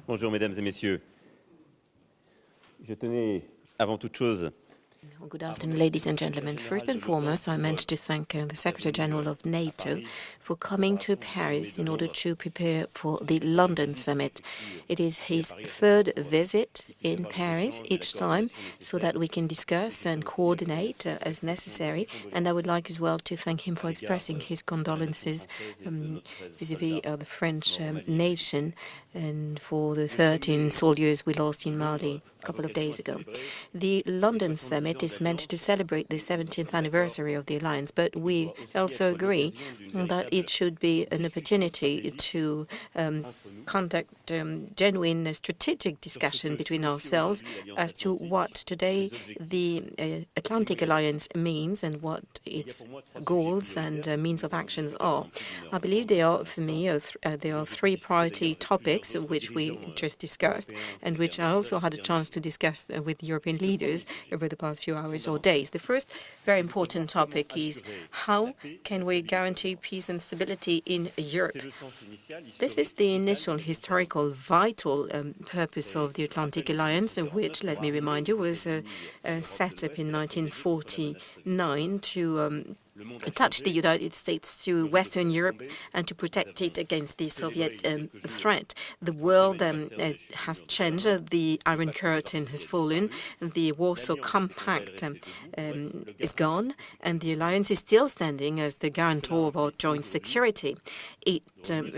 Bonjour, mesdames et messieurs. Je tenais, avant toute chose, Well, good afternoon, ladies and gentlemen. First and foremost, I meant to thank the Secretary General of NATO for coming to Paris in order to prepare for the London summit. It is his third visit in Paris each time, so that we can discuss and coordinate as necessary. And I would like as well to thank him for expressing his condolences vis-à-vis the French nation and for the 13 soldiers we lost in Mali a couple of days ago. The London summit is meant to celebrate the 70th anniversary of the alliance, but we also agree that it should be an opportunity to conduct genuine strategic discussion between ourselves as to what today the Atlantic Alliance means and what its goals and means of actions are. I believe there are, for me, there are three priority topics which we just discussed and which I also had a chance to discuss with European leaders over the past few hours or days. The first very important topic is how can we guarantee peace and stability in Europe? This is the initial historical vital purpose of the Atlantic Alliance, which, let me remind you, was set up in 1949 to attach the United States to Western Europe and to protect it against the Soviet threat. The world has changed. The Iron Curtain has fallen. The Warsaw Compact is gone, and the alliance is still standing as the guarantor of our joint security. It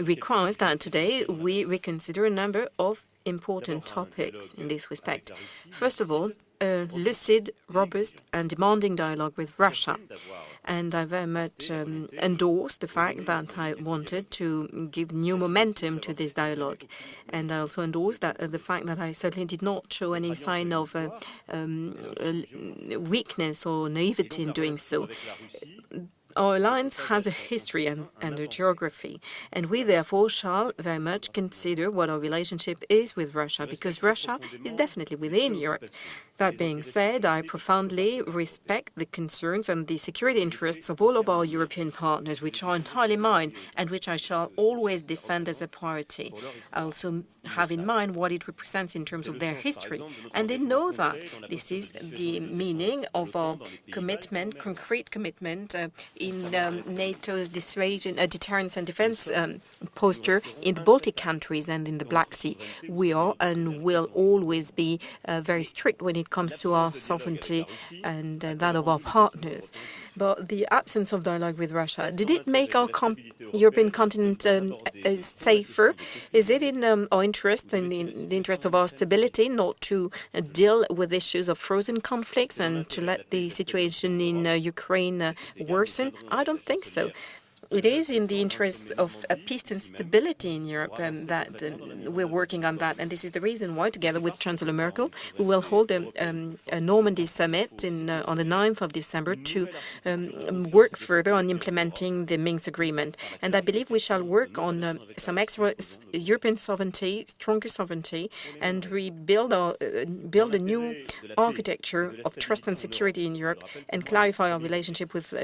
requires that today we reconsider a number of important topics in this respect. First of all, a lucid, robust and demanding dialogue with Russia. And I very much endorse the fact that I wanted to give new momentum to this dialogue. And I also endorse that the fact that I certainly did not show any sign of weakness or naivety in doing so. Our alliance has a history and a geography, and we therefore shall very much consider what our relationship is with Russia, because Russia is definitely within Europe. That being said, I profoundly respect the concerns and the security interests of all of our European partners, which are entirely mine and which I shall always defend as a priority. I also have in mind what it represents in terms of their history, and they know that this is the meaning of our commitment, concrete commitment in NATO's deterrence and defense posture in the Baltic countries and in the Black Sea. We are and will always be very strict when it comes to our sovereignty and that of our partners. But the absence of dialogue with Russia, did it make our European continent safer? Is it in our interest, in the interest of our stability, not to deal with issues of frozen conflicts and to let the situation in Ukraine worsen? I don't think so. It is in the interest of peace and stability in Europe that we're working on that. And this is the reason why, together with Chancellor Merkel, we will hold a Normandy summit on the 9th of December to work further on implementing the Minsk agreement. And I believe we shall work on some extra European sovereignty, stronger sovereignty, and build a new architecture of trust and security in Europe and clarify our relationship with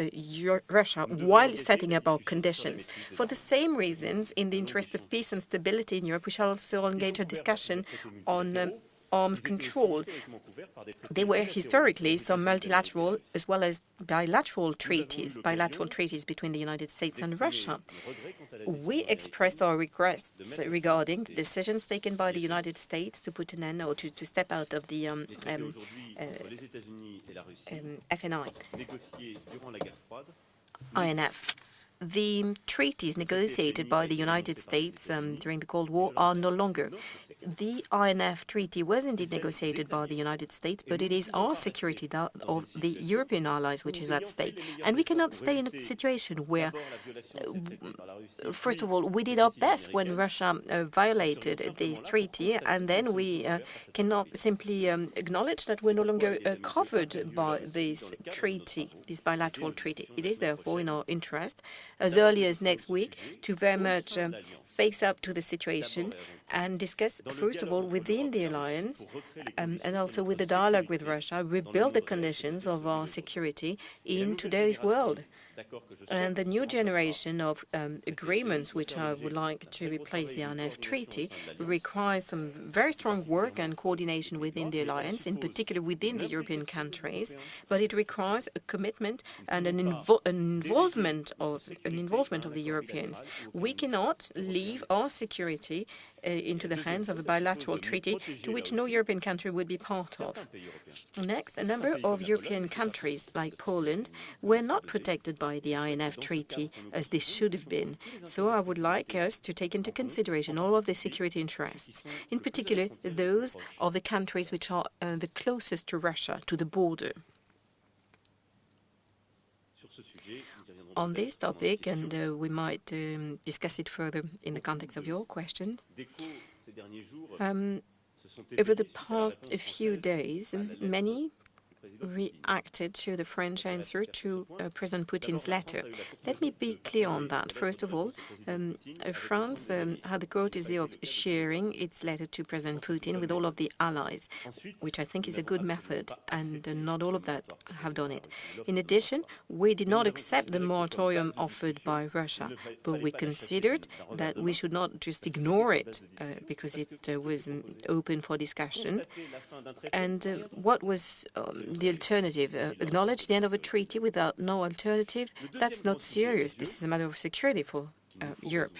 Russia while setting up our conditions. For the same reasons, in the interest of peace and stability in Europe, we shall also engage a discussion on arms control. There were historically some multilateral as well as bilateral treaties between the United States and Russia. We expressed our regrets regarding the decisions taken by the United States to put an end or to step out of the INF. The treaties negotiated by the United States during the Cold War are no longer. The INF treaty was indeed negotiated by the United States, but it is our security of the European allies which is at stake. And we cannot stay in a situation where, first of all, we did our best when Russia violated this treaty, and then we cannot simply acknowledge that we're no longer covered by this treaty, this bilateral treaty. It is therefore in our interest, as early as next week, to very much face up to the situation and discuss, first of all, within the alliance and also with the dialogue with Russia, rebuild the conditions of our security in today's world. And the new generation of agreements, which I would like to replace the NOV treaty, requires some very strong work and coordination within the alliance, in particular within the European countries, but it requires a commitment and an involvement of the Europeans. We cannot leave our security into the hands of a bilateral treaty to which no European country would be part of. Next, a number of European countries, like Poland, were not protected by the INF Treaty as they should have been. So I would like us to take into consideration all of the security interests, in particular those of the countries which are the closest to Russia, to the border. On this topic, and we might discuss it further in the context of your questions, over the past few days, many reacted to the French answer to President Putin's letter. Let me be clear on that. First of all, France had the courtesy of sharing its letter to President Putin with all of the allies, which I think is a good method, and not all of that have done it. In addition, we did not accept the moratorium offered by Russia, but we considered that we should not just ignore it because it was open for discussion. And what was the alternative? Acknowledge the end of a treaty without no alternative? That's not serious. This is a matter of security for Europe.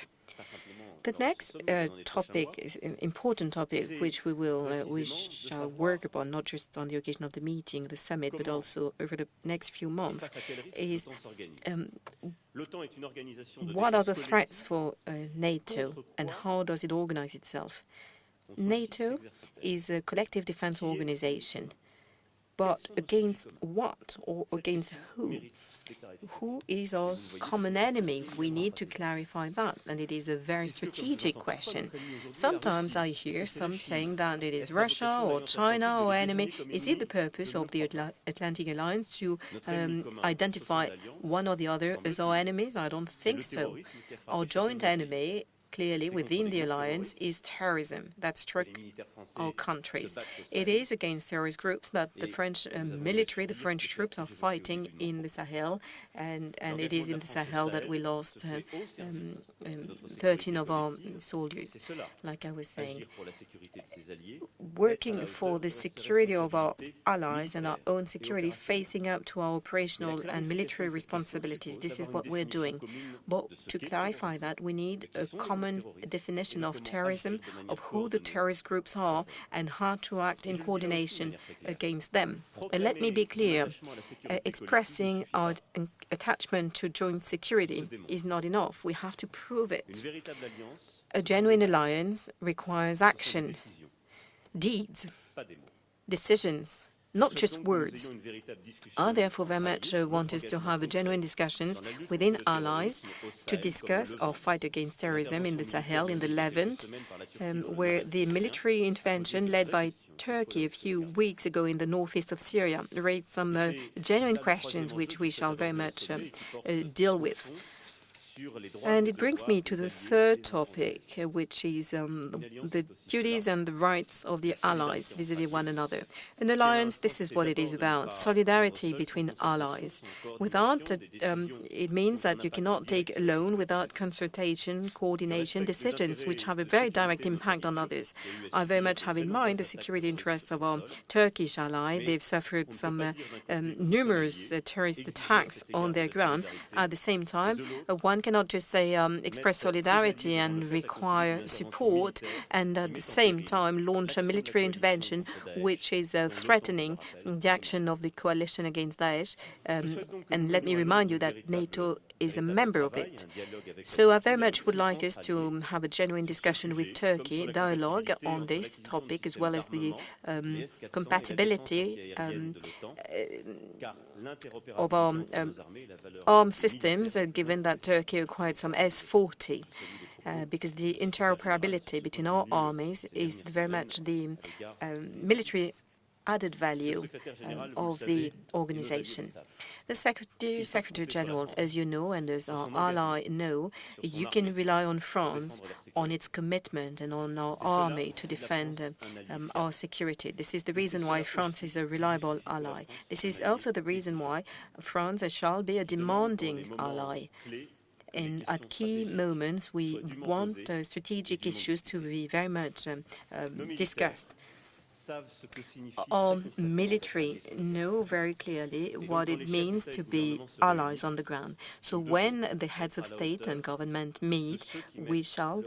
The next topic is an important topic which we shall work upon, not just on the occasion of the meeting, the summit, but also over the next few months, is what are the threats for NATO and how does it organize itself? NATO is a collective defense organization. But against what or against who? Who is our common enemy? We need to clarify that, and it is a very strategic question. Sometimes I hear some saying that it is Russia or China our enemy. Is it the purpose of the Atlantic Alliance to identify one or the other as our enemies? I don't think so. Our joint enemy, clearly within the alliance, is terrorism that struck our countries. It is against terrorist groups that the French military, the French troops are fighting in the Sahel, and it is in the Sahel that we lost 13 of our soldiers, like I was saying. Working for the security of our allies and our own security, facing up to our operational and military responsibilities, this is what we're doing. But to clarify that, we need a common definition of terrorism, of who the terrorist groups are, and how to act in coordination against them. And let me be clear, expressing our attachment to joint security is not enough. We have to prove it. A genuine alliance requires action, deeds, decisions, not just words. I therefore very much want us to have a genuine discussions within allies to discuss our fight against terrorism in the Sahel, in the Levant, where the military intervention led by Turkey a few weeks ago in the northeast of Syria raised some genuine questions which we shall very much deal with. And it brings me to the third topic, which is the duties and the rights of the allies vis-à-vis one another. An alliance, this is what it is about, solidarity between allies. Without it means that you cannot take alone without consultation, coordination, decisions which have a very direct impact on others. I very much have in mind the security interests of our Turkish ally. They've suffered some numerous terrorist attacks on their ground. At the same time, one cannot just say express solidarity and require support and at the same time launch a military intervention which is threatening the action of the coalition against Daesh. And let me remind you that NATO is a member of it. So I very much would like us to have a genuine discussion with Turkey, dialogue on this topic, as well as the compatibility of our armed systems, given that Turkey acquired some S-40, because the interoperability between our armies is very much the military added value of the organization. The Secretary General, as you know, and as our ally know, you can rely on France, on its commitment and on our army to defend our security. This is the reason why France is a reliable ally. This is also the reason why France shall be a demanding ally. And at key moments, we want strategic issues to be very much discussed. Our military know very clearly what it means to be allies on the ground. So when the heads of state and government meet, we shall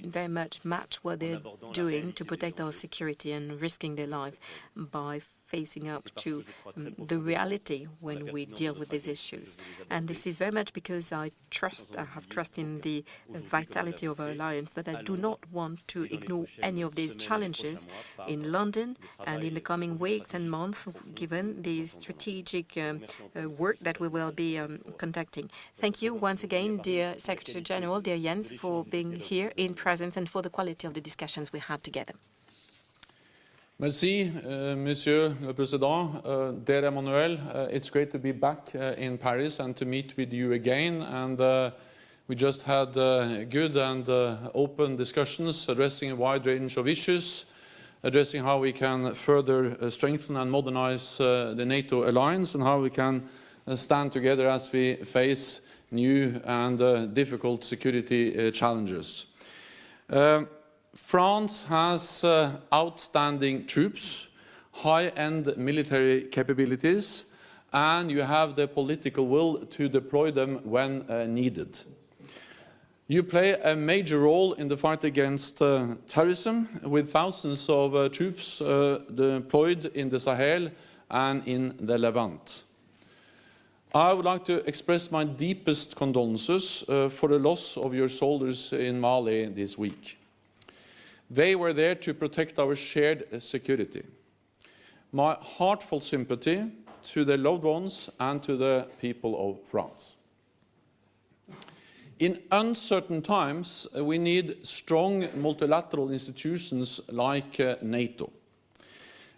very much match what they're doing to protect our security and risking their life by facing up to the reality when we deal with these issues. And this is very much because I have trust in the vitality of our alliance, that I do not want to ignore any of these challenges in London and in the coming weeks and months, given the strategic work that we will be conducting. Thank you once again, dear Secretary General, dear Jens, for being here in presence and for the quality of the discussions we had together. Merci, Monsieur le Président. Dear Emmanuel, it's great to be back in Paris and to meet with you again. And we just had good and open discussions addressing a wide range of issues, addressing how we can further strengthen and modernize the NATO alliance and how we can stand together as we face new and difficult security challenges. France has outstanding troops, high-end military capabilities, and you have the political will to deploy them when needed. You play a major role in the fight against terrorism, with thousands of troops deployed in the Sahel and in the Levant. I would like to express my deepest condolences for the loss of your soldiers in Mali this week. They were there to protect our shared security. My heartfelt sympathy to their loved ones and to the people of France. In uncertain times, we need strong multilateral institutions like NATO.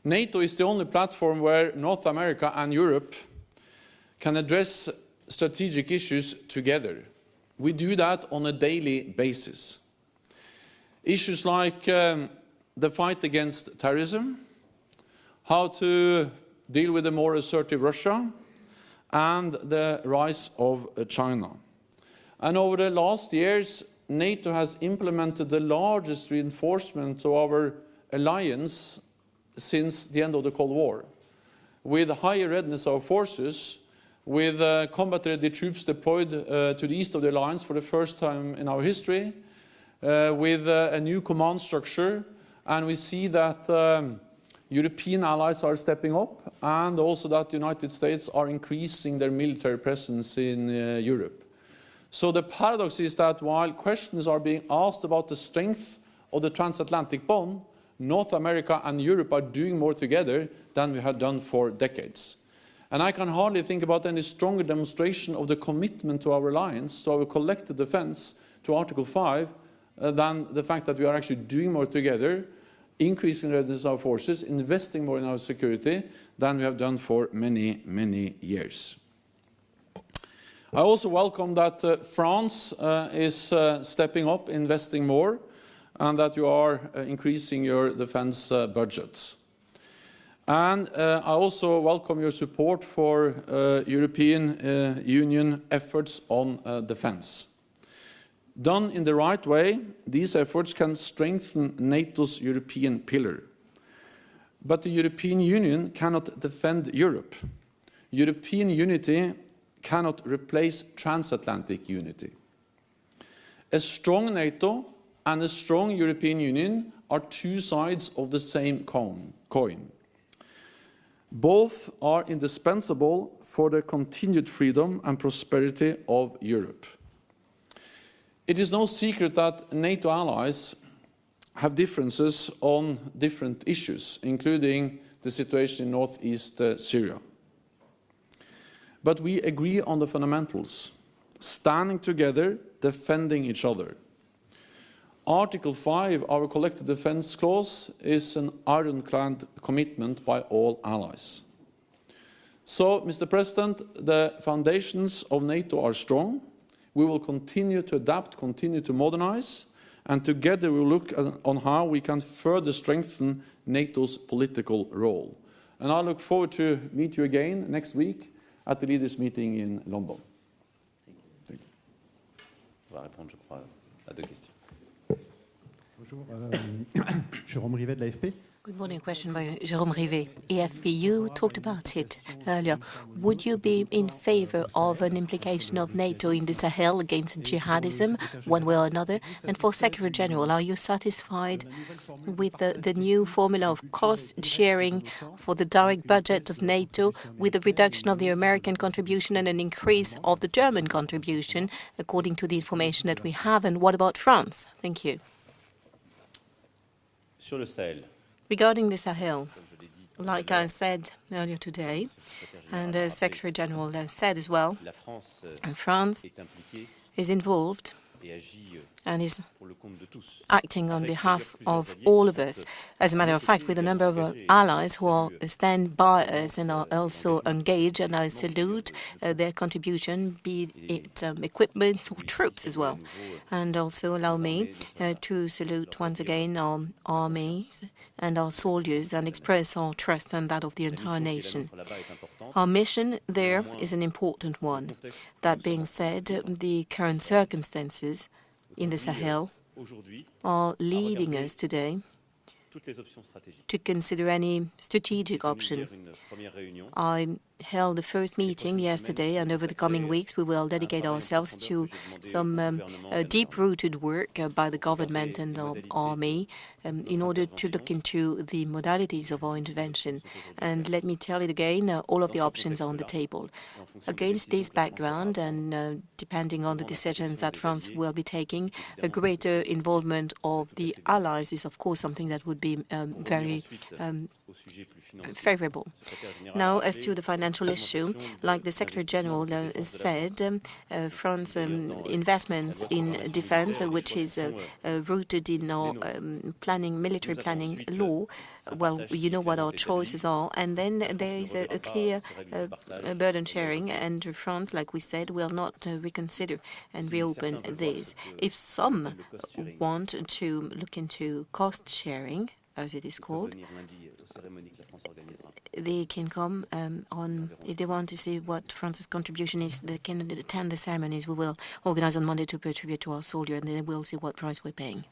NATO is the only platform where North America and Europe can address strategic issues together. We do that on a daily basis. Issues like the fight against terrorism, how to deal with a more assertive Russia, and the rise of China. And over the last years, NATO has implemented the largest reinforcement of our alliance since the end of the Cold War, with higher readiness of our forces, with combat-ready troops deployed to the east of the alliance for the first time in our history, with a new command structure, and we see that European allies are stepping up, and also that the United States are increasing their military presence in Europe. So the paradox is that while questions are being asked about the strength of the transatlantic bond, North America and Europe are doing more together than we have done for decades. And I can hardly think about any stronger demonstration of the commitment to our alliance, to our collective defense, to Article 5, than the fact that we are actually doing more together, increasing readiness of our forces, investing more in our security than we have done for many, many years. I also welcome that France is stepping up, investing more, and that you are increasing your defense budgets. And I also welcome your support for European Union efforts on defense. Done in the right way, these efforts can strengthen NATO's European pillar. But the European Union cannot defend Europe. European unity cannot replace transatlantic unity. A strong NATO and a strong European Union are two sides of the same coin. Both are indispensable for the continued freedom and prosperity of Europe. It is no secret that NATO allies have differences on different issues, including the situation in northeast Syria. But we agree on the fundamentals, standing together, defending each other. Article 5, our collective defense clause, is an ironclad commitment by all allies. So, Mr. President, the foundations of NATO are strong. We will continue to adapt, continue to modernize, and together we will look on how we can further strengthen NATO's political role. And I look forward to meet you again next week at the leaders' meeting in London. Thank you. On va répondre, je crois, à deux questions. Bonjour, Jérôme Rivet de l'AFP. Good morning. A question by Jérôme Rivet, AFP. You talked about it earlier. Would you be in favor of an implication of NATO in the Sahel against jihadism, one way or another? And for Secretary General, are you satisfied with the new formula of cost sharing for the direct budget of NATO, with a reduction of the American contribution and an increase of the German contribution, according to the information that we have? And what about France? Thank you. Sur le Sahel. Regarding the Sahel, like I said earlier today, and the Secretary General said as well, France is involved and is acting on behalf of all of us. As a matter of fact, with a number of allies who stand by us and are also engaged, and I salute their contribution, be it equipment or troops as well. And also allow me to salute once again our armies and our soldiers and express our trust and that of the entire nation. Our mission there is an important one. That being said, the current circumstances in the Sahel are leading us today to consider any strategic option. I held the first meeting yesterday, and over the coming weeks we will dedicate ourselves to some deep-rooted work by the government and our army in order to look into the modalities of our intervention. And let me tell it again, all of the options are on the table. Against this background, and depending on the decisions that France will be taking, a greater involvement of the allies is, of course, something that would be very favorable. Now, as to the financial issue, like the Secretary General said, France's investments in defense, which is rooted in our military planning law, well, you know what our choices are. And then there is a clear burden sharing, and France, like we said, will not reconsider and reopen this. If some want to look into cost sharing, as it is called, they can come if they want to see what France's contribution is, they can attend the ceremonies we will organize on Monday to pay tribute to our soldiers, and then we'll see what price we're paying.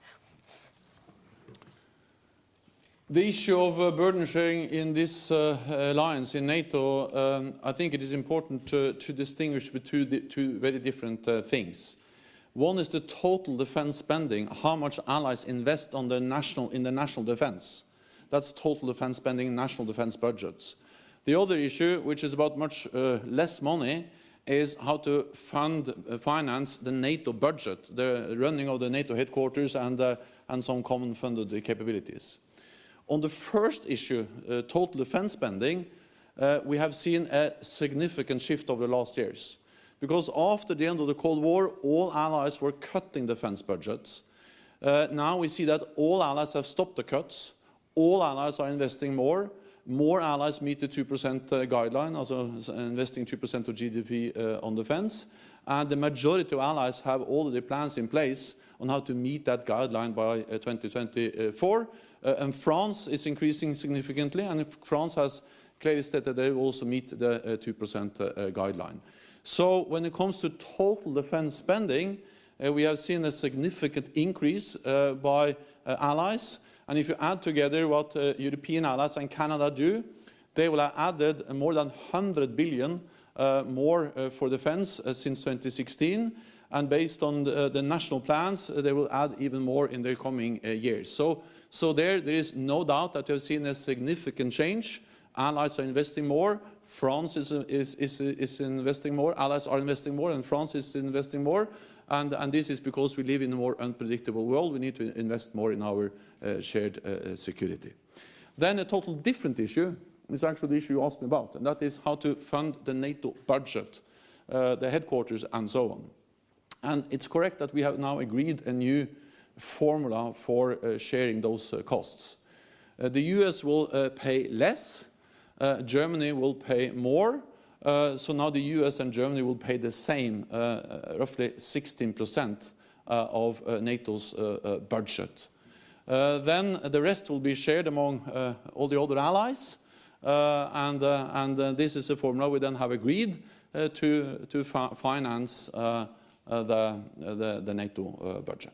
The issue of burden sharing in this alliance, in NATO, I think it is important to distinguish between two very different things. One is the total defense spending, how much allies invest in the national defense. That's total defense spending in national defense budgets. The other issue, which is about much less money, is how to finance the NATO budget, the running of the NATO headquarters and some common funded capabilities. On the first issue, total defense spending, we have seen a significant shift over the last years. Because after the end of the Cold War, all allies were cutting defense budgets. Now we see that all allies have stopped the cuts. All allies are investing more. More allies meet the 2% guideline, also investing 2% of GDP on defense. And the majority of allies have already plans in place on how to meet that guideline by 2024. And France is increasing significantly, and France has clearly stated they will also meet the 2% guideline. So when it comes to total defense spending, we have seen a significant increase by allies. And if you add together what European allies and Canada do, they will have added more than 100 billion more for defense since 2016. And based on the national plans, they will add even more in the coming years. So there is no doubt that we have seen a significant change. Allies are investing more. France is investing more. Allies are investing more, and France is investing more. And this is because we live in a more unpredictable world. We need to invest more in our shared security. Then a total different issue is actually the issue you asked me about, and that is how to fund the NATO budget, the headquarters, and so on. And it's correct that we have now agreed a new formula for sharing those costs. The US will pay less, Germany will pay more, so now the US and Germany will pay the same, roughly 16% of NATO's budget. Then the rest will be shared among all the other allies, and this is a formula we then have agreed to finance the NATO budget.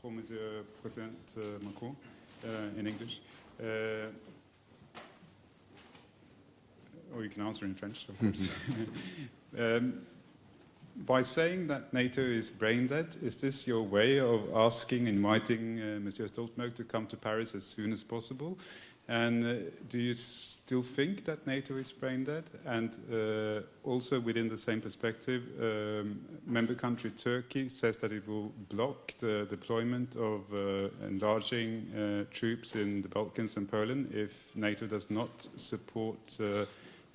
For Mr. President Macron, in English. Or you can answer in French, of course. By saying that NATO is brain dead, is this your way of asking, inviting Mr. Stoltenberg to come to Paris as soon as possible? And do you still think that NATO is brain dead? And also within the same perspective, member country Turkey says that it will block the deployment of enlarging troops in the Balkans and Poland if NATO does not support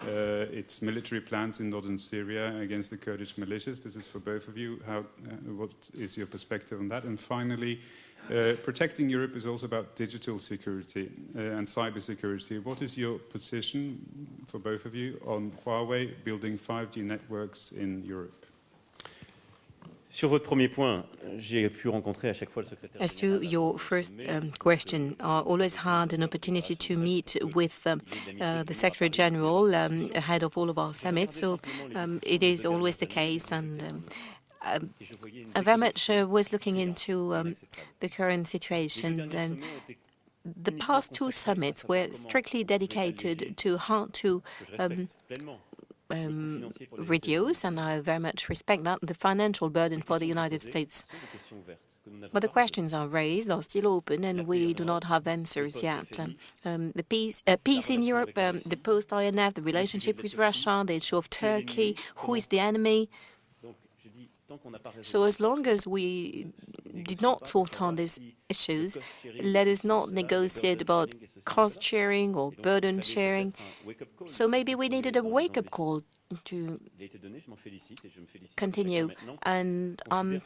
its military plans in northern Syria against the Kurdish militias. This is for both of you. What is your perspective on that? And finally, protecting Europe is also about digital security and cyber security. What is your position, for both of you, on Huawei building 5G networks in Europe? Sur votre premier point, j'ai pu rencontrer à chaque fois le secrétaire. As to your first question, I always had an opportunity to meet with the Secretary General ahead of all of our summits, so it is always the case, and I very much was looking into the current situation. And the past two summits were strictly dedicated to how to reduce, and I very much respect that, the financial burden for the United States. But the questions are raised, are still open, and we do not have answers yet. The peace in Europe, the post-INF, the relationship with Russia, the issue of Turkey, who is the enemy. So as long as we did not sort out these issues, let us not negotiate about cost sharing or burden sharing. So maybe we needed a wake-up call to continue, and I'm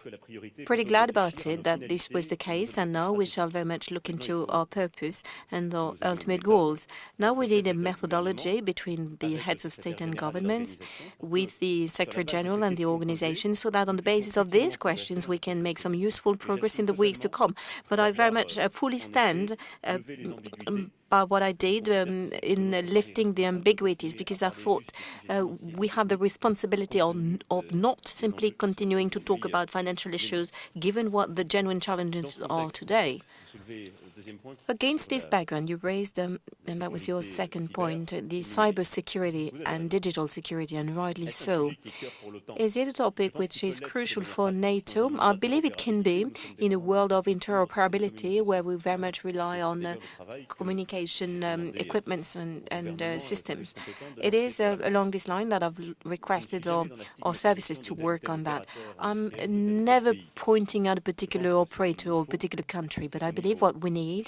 pretty glad about it that this was the case, and now we shall very much look into our purpose and our ultimate goals. Now we need a methodology between the heads of state and governments, with the Secretary General and the organization, so that on the basis of these questions we can make some useful progress in the weeks to come. But I very much fully stand by what I did in lifting the ambiguities, because I thought we have the responsibility of not simply continuing to talk about financial issues, given what the genuine challenges are today. Against this background, you raised, and that was your second point, the cybersecurity and digital security, and rightly so. Is it a topic which is crucial for NATO? I believe it can be in a world of interoperability, where we very much rely on communication equipments and systems. It is along this line that I've requested our services to work on that. I'm never pointing at a particular operator or a particular country, but I believe what we need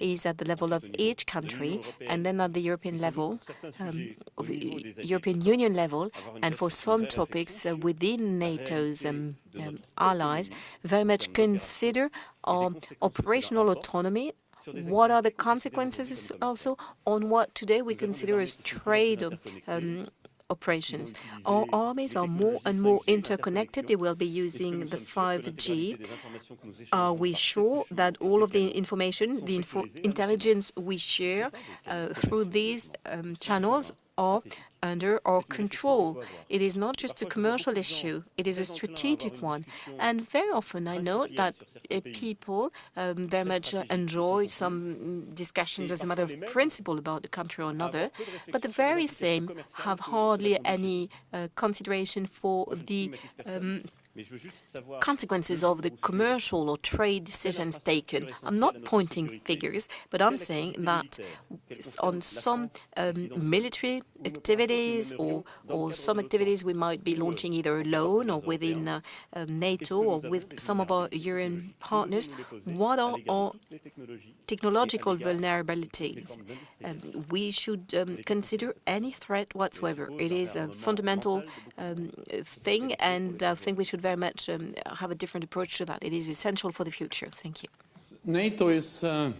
is at the level of each country, and then at the European level, European Union level, and for some topics within NATO's allies, very much consider our operational autonomy. What are the consequences also on what today we consider as trade operations? Our armies are more and more interconnected. They will be using the 5G. Are we sure that all of the information, the intelligence we share through these channels are under our control? It is not just a commercial issue, it is a strategic one. And very often I know that people very much enjoy some discussions as a matter of principle about a country or another, but the very same have hardly any consideration for the consequences of the commercial or trade decisions taken. I'm not pointing figures, but I'm saying that on some military activities or some activities we might be launching either alone or within NATO or with some of our European partners, what are our technological vulnerabilities? We should consider any threat whatsoever. It is a fundamental thing, and I think we should very much have a different approach to that. It is essential for the future. Thank you. NATO is a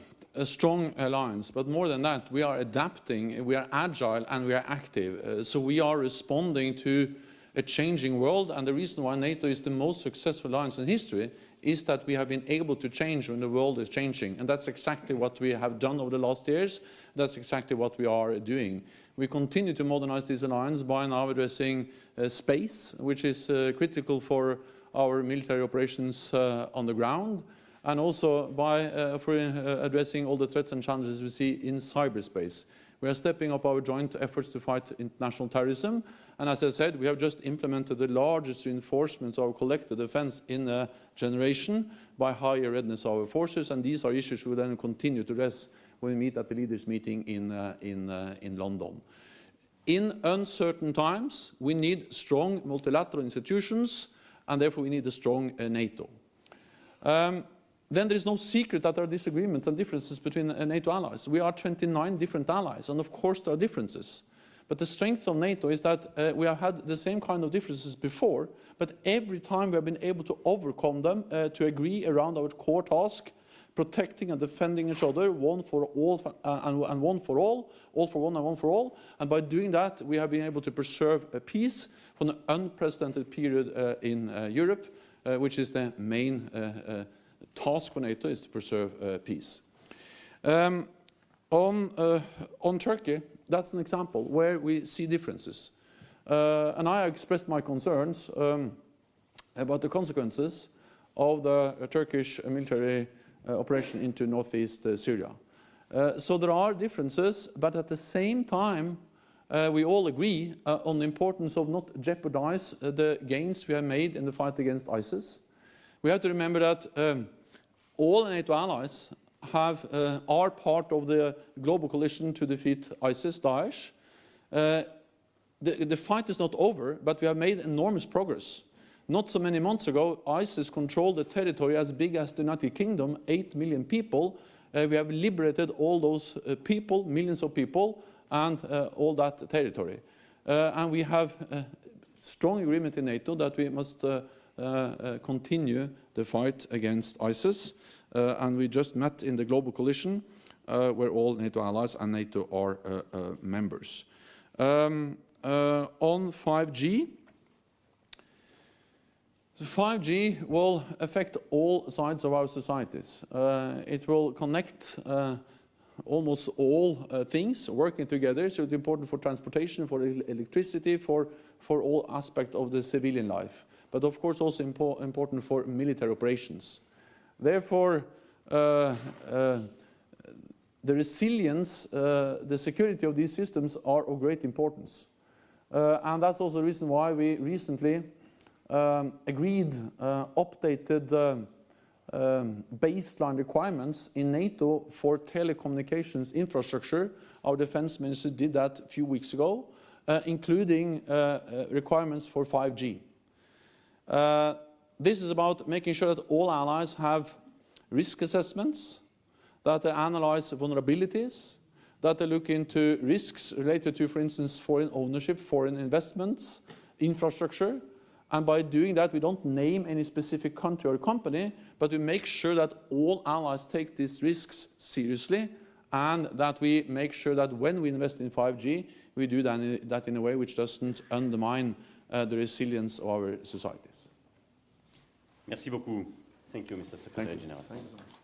strong alliance, but more than that, we are adapting, we are agile, and we are active. So we are responding to a changing world, and the reason why NATO is the most successful alliance in history is that we have been able to change when the world is changing, and that's exactly what we have done over the last years. That's exactly what we are doing. We continue to modernize this alliance by now addressing space, which is critical for our military operations on the ground, and also by addressing all the threats and challenges we see in cyberspace. We are stepping up our joint efforts to fight international terrorism, and as I said, we have just implemented the largest reinforcement of our collective defense in a generation by higher readiness of our forces, and these are issues we will then continue to address when we meet at the leaders' meeting in London. In uncertain times, we need strong multilateral institutions, and therefore we need a strong NATO. Then there is no secret that there are disagreements and differences between NATO allies. We are 29 different allies, and of course there are differences. But the strength of NATO is that we have had the same kind of differences before, but every time we have been able to overcome them to agree around our core task, protecting and defending each other, one for all and one for all for one and one for all. And by doing that, we have been able to preserve peace for an unprecedented period in Europe, which is the main task for NATO, is to preserve peace. On Turkey, that's an example where we see differences. And I expressed my concerns about the consequences of the Turkish military operation into northeast Syria. So there are differences, but at the same time, we all agree on the importance of not jeopardize the gains we have made in the fight against ISIS. We have to remember that all NATO allies are part of the global coalition to defeat ISIS, Daesh. The fight is not over, but we have made enormous progress. Not so many months ago, ISIS controlled a territory as big as the United Kingdom, 8 million people. We have liberated all those people, millions of people, and all that territory. And we have a strong agreement in NATO that we must continue the fight against ISIS. And we just met in the global coalition where all NATO allies and NATO are members. On 5G, the 5G will affect all sides of our societies. It will connect almost all things working together, so it's important for transportation, for electricity, for all aspects of the civilian life, but of course also important for military operations. Therefore, the resilience, the security of these systems are of great importance. And that's also the reason why we recently agreed updated baseline requirements in NATO for telecommunications infrastructure. Our defense minister did that a few weeks ago, including requirements for 5G. This is about making sure that all allies have risk assessments, that they analyze vulnerabilities, that they look into risks related to, for instance, foreign ownership, foreign investments, infrastructure. And by doing that, we don't name any specific country or company, but we make sure that all allies take these risks seriously, and that we make sure that when we invest in 5G, we do that in a way which doesn't undermine the resilience of our societies. Merci beaucoup. Thank you, Mr. Secretary General. Thank you so much.